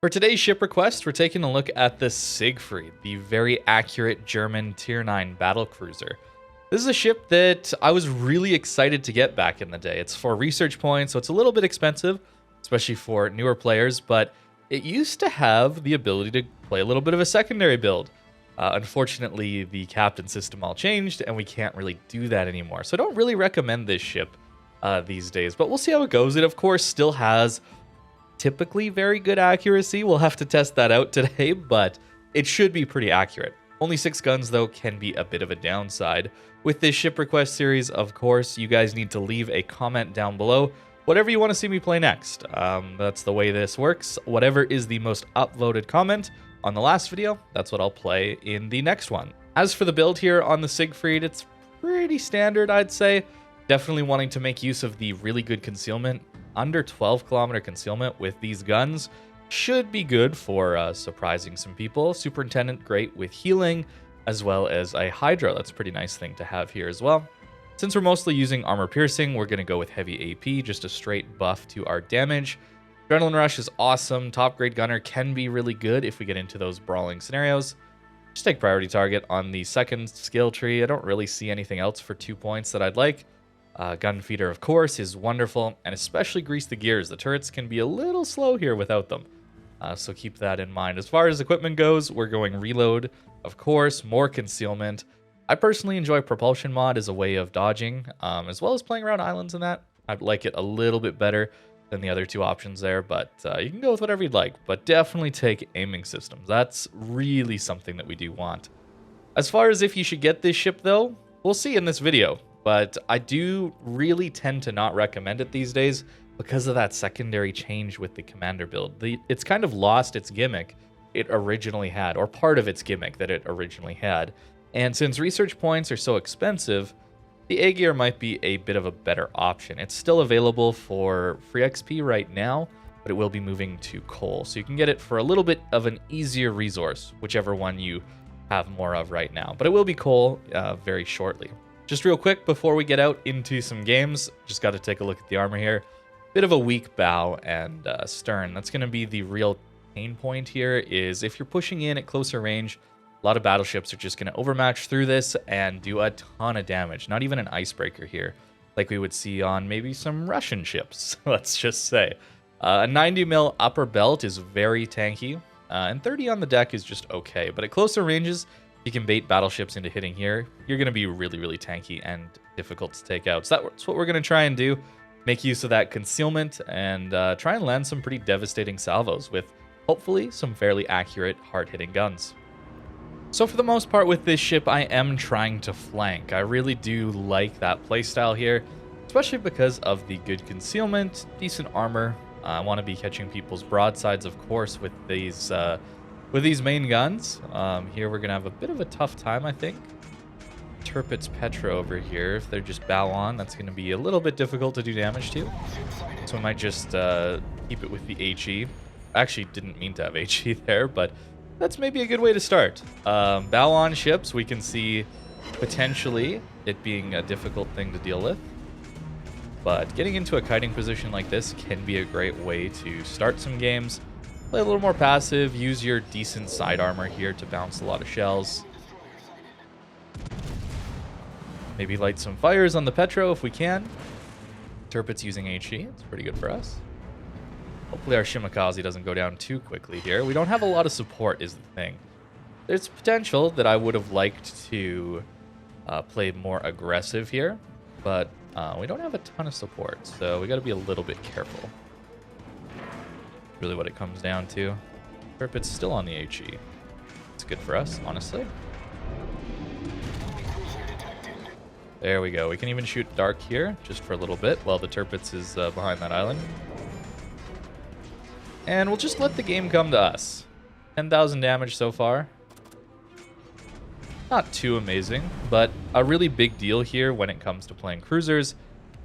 For today's ship request, we're taking a look at the Siegfried, the very accurate German Tier 9 Battlecruiser. This is a ship that I was really excited to get back in the day. It's 4 research points, so it's a little bit expensive, especially for newer players, but it used to have the ability to play a little bit of a secondary build. Unfortunately, the captain system all changed, and we can't really do that anymore. So I don't really recommend this ship these days, but we'll see how it goes. It, of course, still has typically very good accuracy. We'll have to test that out today, but it should be pretty accurate. Only 6 guns, though, can be a bit of a downside. With this ship request series, of course, you guys need to leave a comment down below whatever you want to see me play next. That's the way this works. Whatever is the most upvoted comment on the last video, that's what I'll play in the next one. As for the build here on the Siegfried, it's pretty standard, I'd say. Definitely wanting to make use of the really good concealment. Under 12 kilometer concealment with these guns should be good for surprising some people. Superintendent, great with healing, as well as a Hydra. That's a pretty nice thing to have here as well. Since we're mostly using armor piercing, we're going to go with heavy AP, just a straight buff to our damage. Adrenaline Rush is awesome. Top grade gunner can be really good if we get into those brawling scenarios. Just take priority target on the second skill tree. I don't really see anything else for 2 points that I'd like. Gun feeder, of course, is wonderful, and especially grease the gears. The turrets can be a little slow here without them, so keep that in mind. As far as equipment goes, we're going reload, of course, more concealment. I personally enjoy propulsion mod as a way of dodging, as well as playing around islands and that. I like it a little bit better than the other 2 options there, but you can go with whatever you'd like. But definitely take aiming systems. That's really something that we do want. As far as if you should get this ship, though, we'll see in this video. But I do really tend to not recommend it these days because of that secondary change with the commander build. It's kind of lost its gimmick it originally had, or part of its gimmick that it originally had. And since research points are so expensive, the Agir might be a bit of a better option. It's still available for free XP right now, but it will be moving to coal. So you can get it for a little bit of an easier resource, whichever one you have more of right now. But it will be coal very shortly. Just real quick before we get out into some games, just got to take a look at the armor here. Bit of a weak bow and stern. That's going to be the real pain point here, is if you're pushing in at closer range, a lot of battleships are just going to overmatch through this and do a ton of damage. Not even an icebreaker here, like we would see on maybe some Russian ships, let's just say. A 90 mil upper belt is very tanky, and 30 on the deck is just okay. But at closer ranges, you can bait battleships into hitting here. You're going to be really, really tanky and difficult to take out. So that's what we're going to try and do. Make use of that concealment and try and land some pretty devastating salvos with hopefully some fairly accurate, hard-hitting guns. So for the most part with this ship, I am trying to flank. I really do like that playstyle here, especially because of the good concealment, decent armor. I want to be catching people's broadsides, of course, with these main guns. Here we're going to have a bit of a tough time, I think. Tirpitz Petra over here, if they're just bow on, that's going to be a little bit difficult to do damage to. So I might just keep it with the HE. I actually didn't mean to have HE there, but that's maybe a good way to start. Bow on ships, we can see potentially it being a difficult thing to deal with. But getting into a kiting position like this can be a great way to start some games. Play a little more passive, use your decent side armor here to bounce a lot of shells. Maybe light some fires on the Petro if we can. Tirpitz using HE, it's pretty good for us. Hopefully our Shimakaze doesn't go down too quickly here. We don't have a lot of support is the thing. There's potential that I would have liked to play more aggressive here, but we don't have a ton of support, so we got to be a little bit careful. Really what it comes down to. Tirpitz still on the HE. It's good for us, honestly. There we go. We can even shoot dark here just for a little bit while the Tirpitz is behind that island. And we'll just let the game come to us. 10,000 damage so far. Not too amazing, but a really big deal here when it comes to playing cruisers.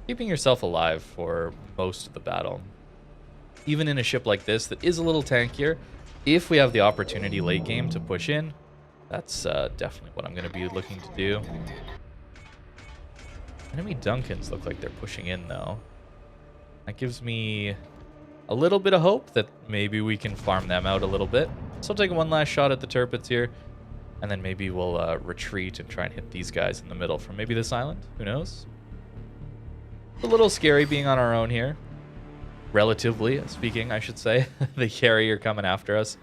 Keeping yourself alive for most of the battle. Even in a ship like this that is a little tankier, if we have the opportunity late game to push in, that's definitely what I'm going to be looking to do. Enemy Duncans look like they're pushing in, though. That gives me a little bit of hope that maybe we can farm them out a little bit. So I'll take one last shot at the turrets here, and then maybe we'll retreat and try and hit these guys in the middle from maybe this island. Who knows? A little scary being on our own here. Relatively speaking, I should say. The carrier coming after us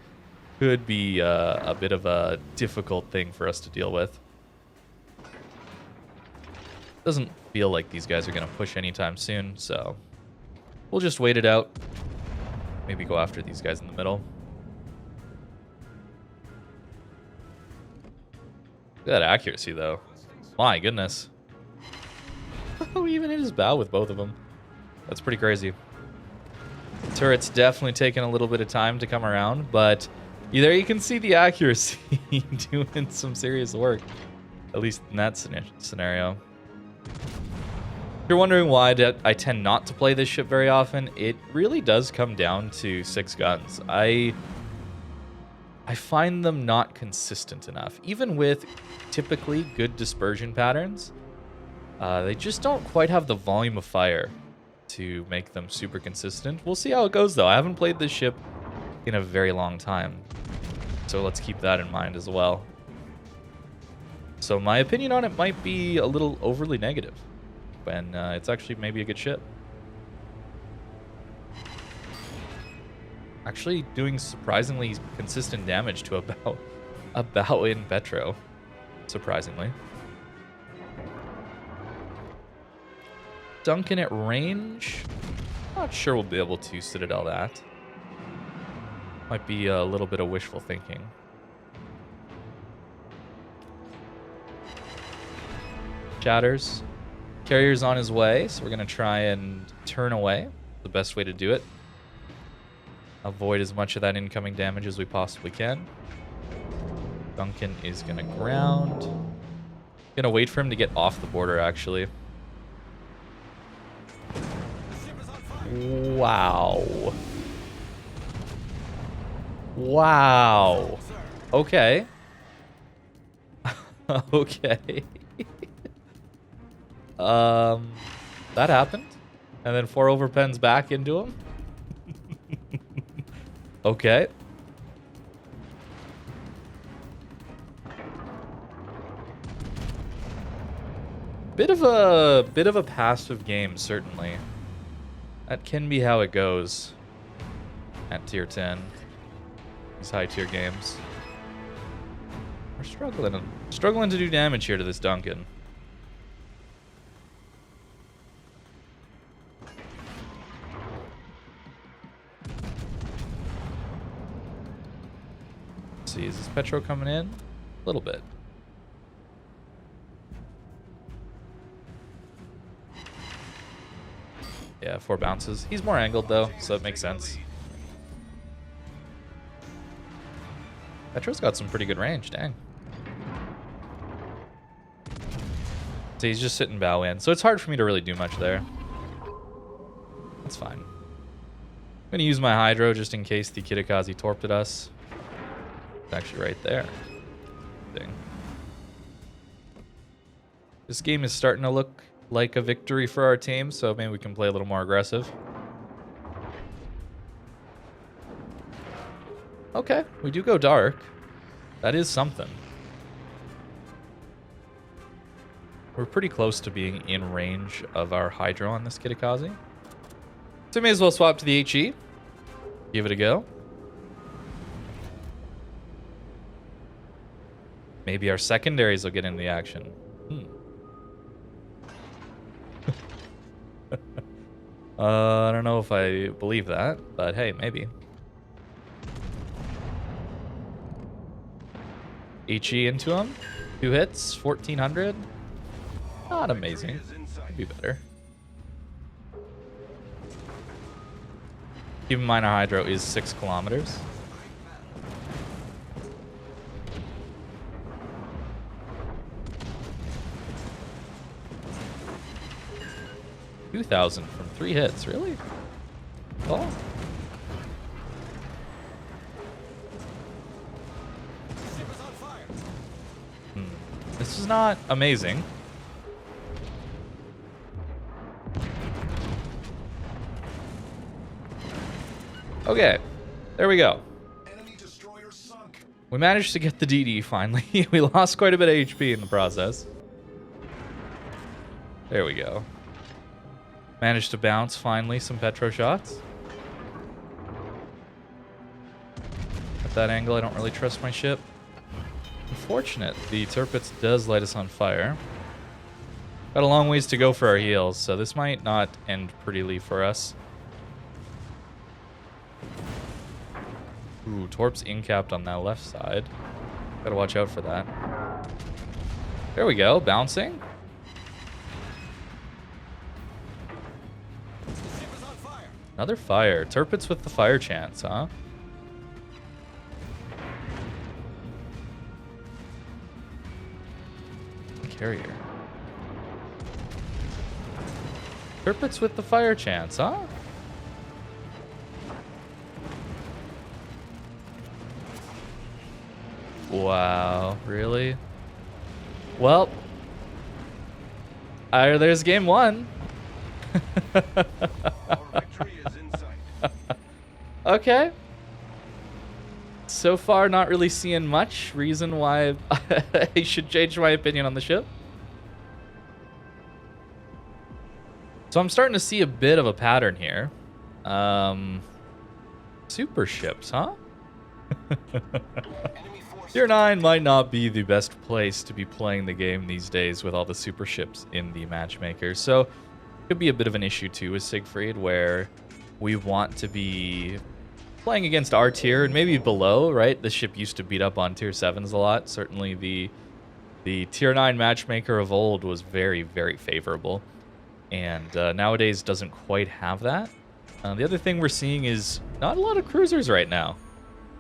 could be a bit of a difficult thing for us to deal with. Doesn't feel like these guys are going to push anytime soon, so we'll just wait it out. Maybe go after these guys in the middle. Look at that accuracy, though. My goodness. Oh, even hit his bow with both of them. That's pretty crazy. Turret's definitely taking a little bit of time to come around, but there you can see the accuracy doing some serious work. At least in that scenario. If you're wondering why I tend not to play this ship very often, it really does come down to 6 guns. I find them not consistent enough. Even with typically good dispersion patterns, they just don't quite have the volume of fire to make them super consistent. We'll see how it goes, though. I haven't played this ship in a very long time, so let's keep that in mind as well. So my opinion on it might be a little overly negative, when it's actually maybe a good ship. Actually doing surprisingly consistent damage to about in Petro, surprisingly. Duncan at range. Not sure we'll be able to Citadel that. Might be a little bit of wishful thinking. Shatters. Carrier's on his way, so we're going to try and turn away. The best way to do it. Avoid as much of that incoming damage as we possibly can. Duncan is going to ground. Going to wait for him to get off the border, actually. Wow. Wow. Okay. Okay. That happened. And then 4 overpens back into him. Okay. Bit of a passive game, certainly. That can be how it goes at tier 10. These high tier games. We're struggling to do damage here to this Duncan. Let's see, is this Petro coming in? A little bit. Yeah, 4 bounces. He's more angled, though, so it makes sense. Petro's got some pretty good range, dang. So he's just sitting bow in, so it's hard for me to really do much there. That's fine. I'm going to use my Hydro just in case the Kitakaze torped at us. It's actually right there. Dang. This game is starting to look like a victory for our team, so maybe we can play a little more aggressive. Okay, we do go dark. That is something. We're pretty close to being in range of our Hydro on this Kitakaze. So we may as well swap to the HE. Give it a go. Maybe our secondaries will get into the action. I don't know if I believe that, but hey, maybe. HE into him. 2 hits, 1400. Not amazing. Could be better. Keep in mind our Hydro is 6 kilometers. $2,000 from 3 hits, really? Oh. This is not amazing. Okay, there we go. We managed to get the DD finally. We lost quite a bit of HP in the process. There we go. Managed to bounce finally some petro shots. At that angle, I don't really trust my ship. Unfortunate, the Tirpitz does light us on fire. Got a long ways to go for our heals, so this might not end prettily for us. Ooh, Torp's incapped on that left side. Gotta watch out for that. There we go, bouncing. Another fire. Tirpitz with the fire chance, huh? Carrier. Tirpitz with the fire chance, huh? Wow, really? Well, there's game one. Okay. So far, not really seeing much reason why I should change my opinion on the ship. So I'm starting to see a bit of a pattern here. Super ships, huh? Tier 9 might not be the best place to be playing the game these days with all the super ships in the matchmaker. So it could be a bit of an issue too with Siegfried, where we want to be playing against our tier and maybe below, right? The ship used to beat up on tier 7s a lot. Certainly the tier 9 matchmaker of old was very, very favorable. And nowadays doesn't quite have that. The other thing we're seeing is not a lot of cruisers right now.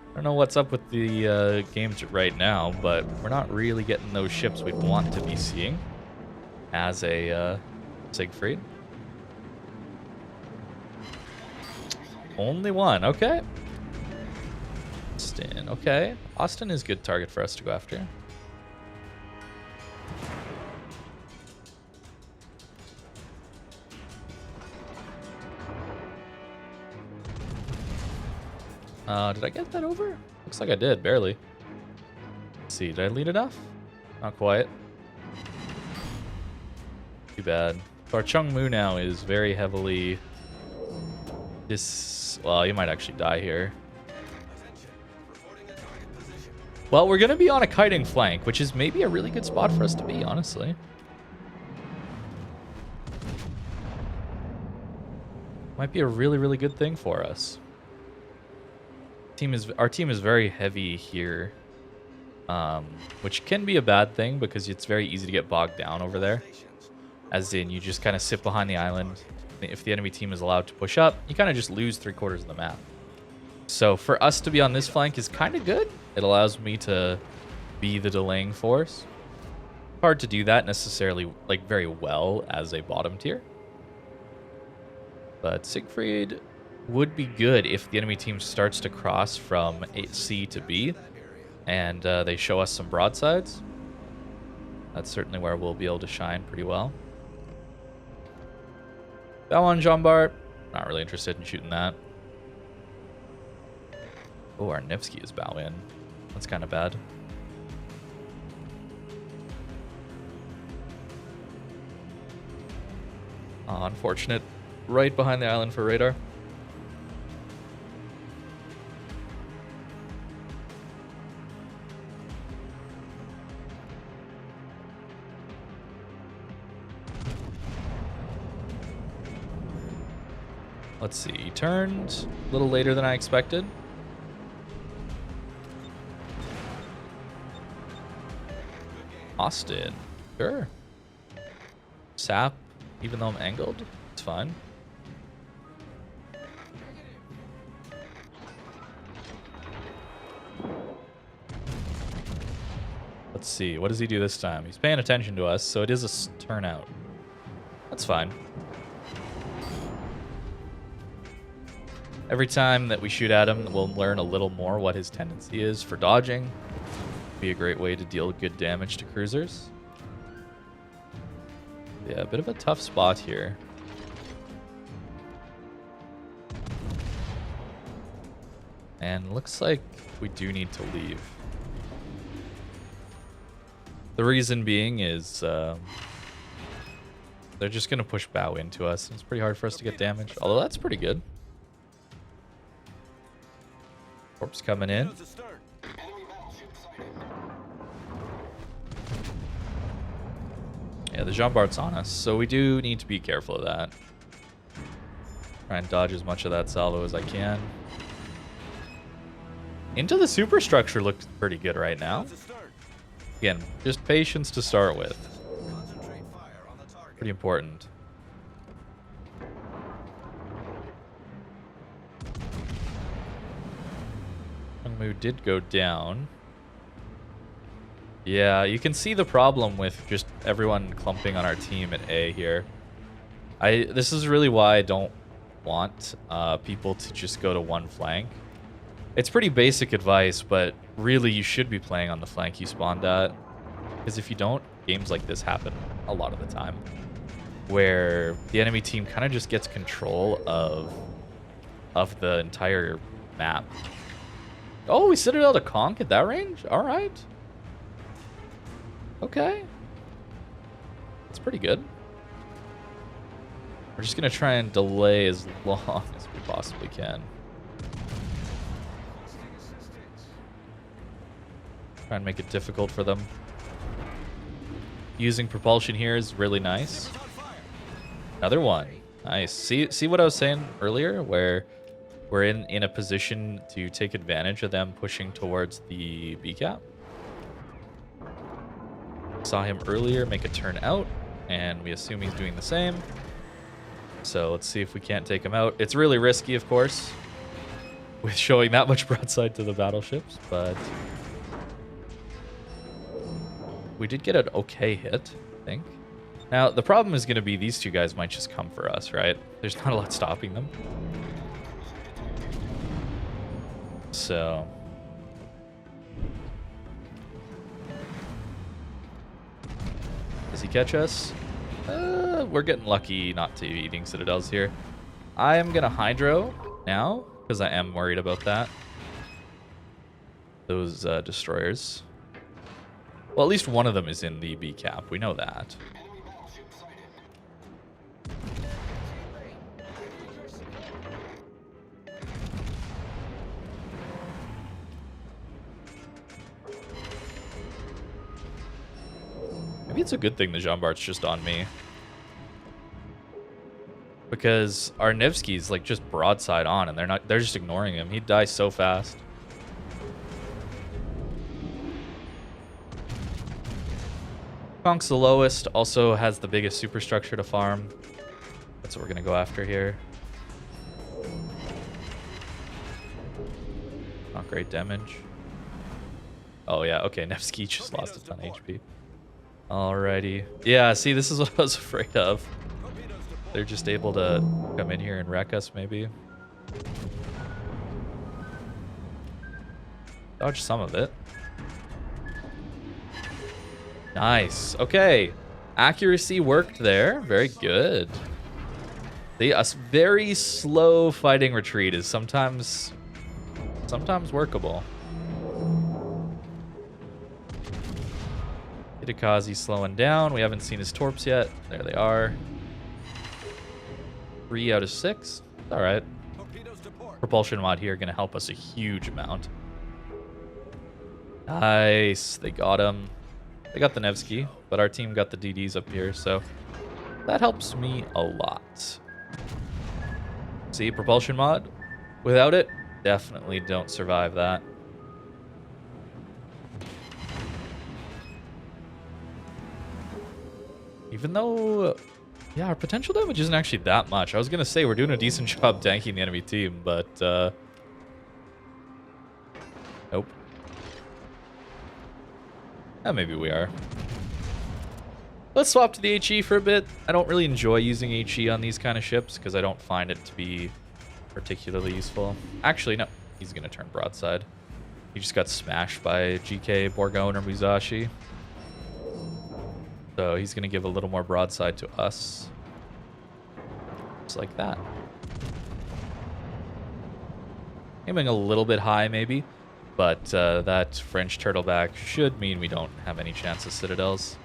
I don't know what's up with the games right now, but we're not really getting those ships we'd want to be seeing as a Siegfried. Only one, okay. Austin, okay. Austin is a good target for us to go after. Did I get that over? Looks like I did, barely. Let's see, did I lead enough? Not quite. Too bad. So our Chung Mu now is very heavily... Well, you might actually die here. Well, we're going to be on a kiting flank, which is maybe a really good spot for us to be, honestly. Might be a really, really good thing for us. Our team is very heavy here, which can be a bad thing because it's very easy to get bogged down over there. As in, you just kind of sit behind the island. If the enemy team is allowed to push up, you kind of just lose 3/4 of the map. So for us to be on this flank is kind of good. It allows me to be the delaying force. Hard to do that necessarily like very well as a bottom tier. But Siegfried would be good if the enemy team starts to cross from C to B and they show us some broadsides. That's certainly where we'll be able to shine pretty well. That one, Jean Bart. Not really interested in shooting that. Oh, our Nevsky is bow in. That's kind of bad. Unfortunate. Right behind the island for radar. Let's see, he turned a little later than I expected. Austin, sure. Sap, even though I'm angled, it's fine. Let's see, what does he do this time? He's paying attention to us, so it is a turnout. That's fine. Every time that we shoot at him, we'll learn a little more what his tendency is for dodging. Be a great way to deal good damage to cruisers. Yeah, a bit of a tough spot here. And looks like we do need to leave. The reason being is they're just going to push bow into us. It's pretty hard for us to get damage, although that's pretty good. Corpse coming in. Yeah, the Jean Bart's on us, so we do need to be careful of that. Try and dodge as much of that salvo as I can. Into the superstructure looks pretty good right now. Again, just patience to start with. Pretty important. Mood did go down. Yeah, you can see the problem with just everyone clumping on our team at A here. This is really why I don't want people to just go to one flank. It's pretty basic advice, but really you should be playing on the flank you spawned at. Because if you don't, games like this happen a lot of the time. Where the enemy team kind of just gets control of the entire map. Oh, we Citadel to conk at that range? Alright. Okay. That's pretty good. We're just going to try and delay as long as we possibly can. Try and make it difficult for them. Using propulsion here is really nice. Another one. Nice. See what I was saying earlier? Where we're in a position to take advantage of them pushing towards the B cap. Saw him earlier make a turn out, and we assume he's doing the same. So let's see if we can't take him out. It's really risky, of course, with showing that much broadside to the battleships, but we did get an okay hit, I think. Now, the problem is going to be these two guys might just come for us, right? There's not a lot stopping them. So does he catch us? We're getting lucky not to be eating citadels here. I am gonna hydro now because I am worried about that. Those destroyers. Well, at least one of them is in the B cap. We know that. Maybe it's a good thing the Jean Bart's just on me. Because our Nevsky's like just broadside on and they're just ignoring him. He'd die so fast. Konk's the lowest, also has the biggest superstructure to farm. That's what we're gonna go after here. Not great damage. Oh yeah, okay, Nevsky just lost a ton of HP. Alrighty. Yeah, see, this is what I was afraid of. They're just able to come in here and wreck us, maybe. Dodge some of it. Nice. Okay. Accuracy worked there. Very good. A very slow fighting retreat is sometimes workable. Hitakazi's slowing down. We haven't seen his torps yet. There they are. 3 out of 6. All right. Propulsion mod here going to help us a huge amount. Nice. They got him. They got the Nevsky, but our team got the DDs up here, so that helps me a lot. See, propulsion mod. Without it, definitely don't survive that. Even though, yeah, our potential damage isn't actually that much. I was going to say we're doing a decent job tanking the enemy team, but nope. Yeah, maybe we are. Let's swap to the HE for a bit. I don't really enjoy using HE on these kind of ships because I don't find it to be particularly useful. Actually, no. He's going to turn broadside. He just got smashed by GK, Borgone, or Musashi. So he's going to give a little more broadside to us. Just like that. Aiming a little bit high, maybe. But that French turtleback should mean we don't have any chance of citadels.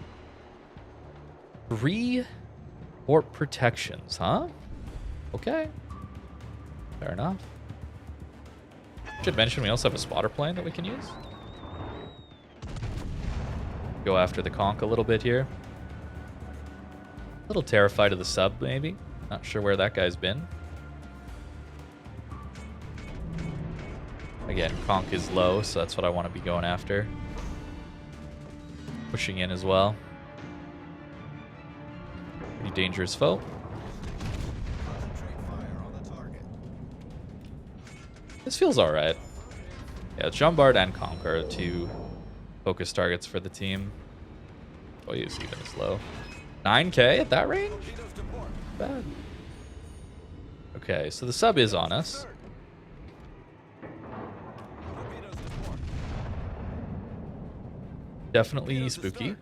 3 fort protections, huh? Okay. Fair enough. Should mention we also have a spotter plane that we can use. Go after the conch a little bit here. A little terrified of the sub, maybe. Not sure where that guy's been. Again, conch is low, so that's what I want to be going after. Pushing in as well. Pretty dangerous foe. This feels alright. Yeah, Jean Bart and Conch are 2 focus targets for the team. Oh, he's even as low. 9k at that range? Bad. Okay, so the sub is on us. Definitely spooky.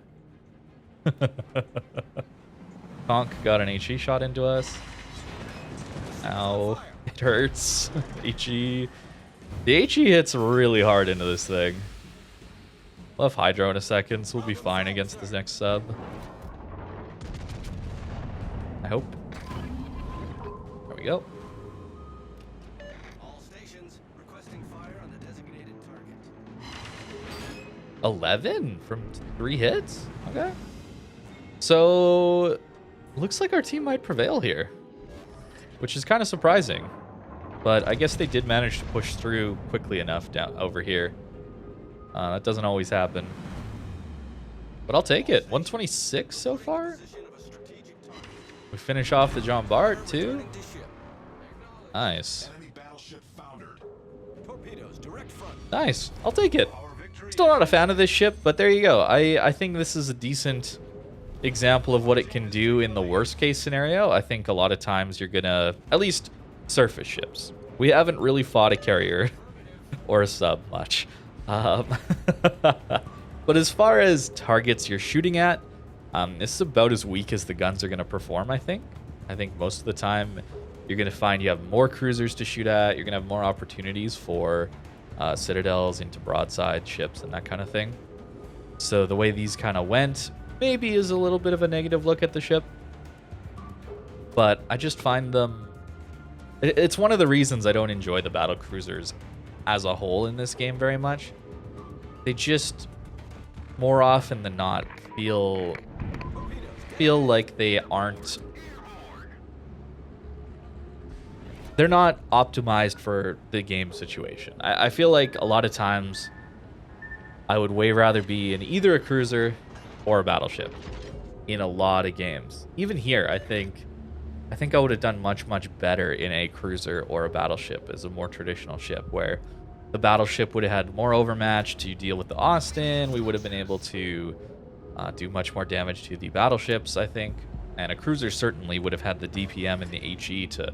Conch got an HE shot into us. Ow. It hurts. HE. The HE hits really hard into this thing. We'll have Hydro in a second, so we'll be fine against this next sub. I hope. There we go. All stations requesting fire on the designated target. 11 from 3 hits? Okay. So, looks like our team might prevail here, which is kind of surprising. But I guess they did manage to push through quickly enough down over here. That doesn't always happen. But I'll take it. 126 so far? We finish off the Jean Bart, too. Nice. Nice. I'll take it. Still not a fan of this ship, but there you go. I think this is a decent example of what it can do in the worst case scenario. I think a lot of times you're gonna, at least surface ships. We haven't really fought a carrier or a sub much. But as far as targets you're shooting at, this is about as weak as the guns are gonna perform, I think. I think most of the time you're gonna find you have more cruisers to shoot at. You're gonna have more opportunities for citadels into broadside ships and that kind of thing. So the way these kind of went maybe is a little bit of a negative look at the ship, but I just find them, it's one of the reasons I don't enjoy the battle cruisers as a whole in this game very much. They just more often than not feel like they're not optimized for the game situation. I feel like a lot of times I would way rather be in either a cruiser or a battleship in a lot of games. Even here, I think I would have done much better in a cruiser or a battleship as a more traditional ship, where the battleship would have had more overmatch to deal with the Austin. We would have been able to do much more damage to the battleships, I think. And a cruiser certainly would have had the DPM and the HE to...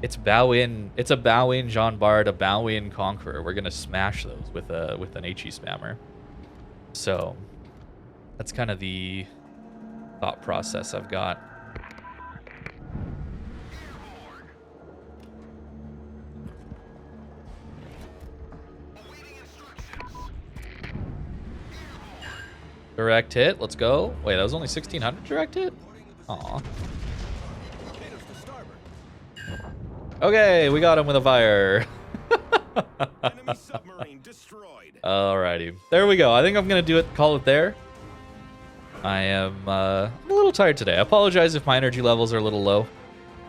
It's a bow in Jean Bart, a bow in Conqueror. We're gonna smash those with an HE spammer. So that's kind of the thought process I've got. Direct hit, let's go. Wait, that was only 1600 direct hit? Aw. Okay, we got him with a fire. Alrighty, there we go. I think I'm gonna call it there. I am I'm a little tired today. I apologize if my energy levels are a little low,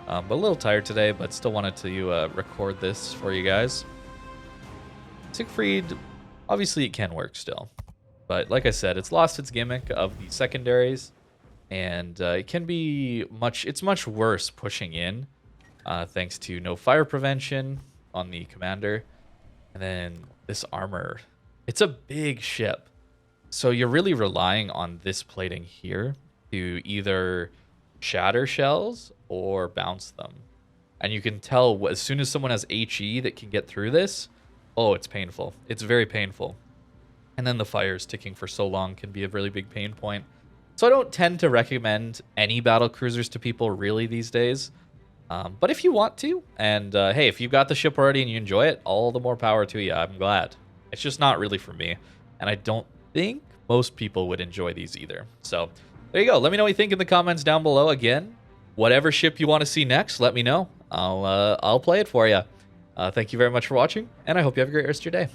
but a little tired today. But still wanted to record this for you guys. Siegfried, obviously it can work still, but like I said, it's lost its gimmick of the secondaries, and it can be it's much worse pushing in. Thanks to no fire prevention on the commander. And then this armor. It's a big ship. So you're really relying on this plating here to either shatter shells or bounce them. And you can tell as soon as someone has HE that can get through this, oh, it's painful. It's very painful. And then the fires ticking for so long can be a really big pain point. So I don't tend to recommend any battle cruisers to people really these days. But if you want to, and hey, if you've got the ship already and you enjoy it, all the more power to you. I'm glad. It's just not really for me, and I don't think most people would enjoy these either. So there you go. Let me know what you think in the comments down below. Again, whatever ship you want to see next, let me know. I'll play it for you. Thank you very much for watching, and I hope you have a great rest of your day.